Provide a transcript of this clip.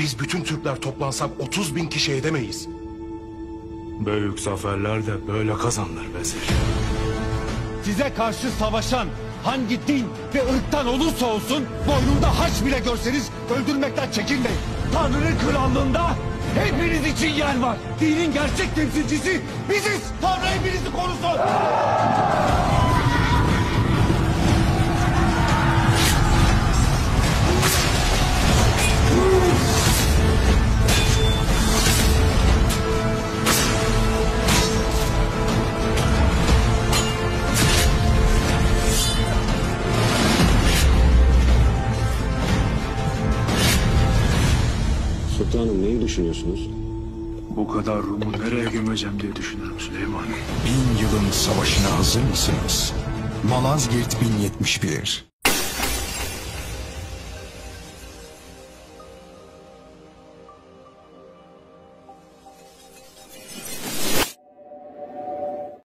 Biz bütün Türkler toplansak 30 bin kişi edemeyiz. Büyük zaferler de böyle kazanılır vezir. Size karşı savaşan hangi din ve ırktan olursa olsun boynunda haç bile görseniz öldürmekten çekinmeyin. Tanrı'nın krallığında hepiniz için yer var. Dinin gerçek temsilcisi biziz. Tanrı hepinizi korusun. Sultanım, neyi düşünüyorsunuz? Bu kadar Rum'u nereye gömeceğim diye düşünüyorum Süleyman. 1000 yılın savaşına hazır mısınız? Malazgirt 1071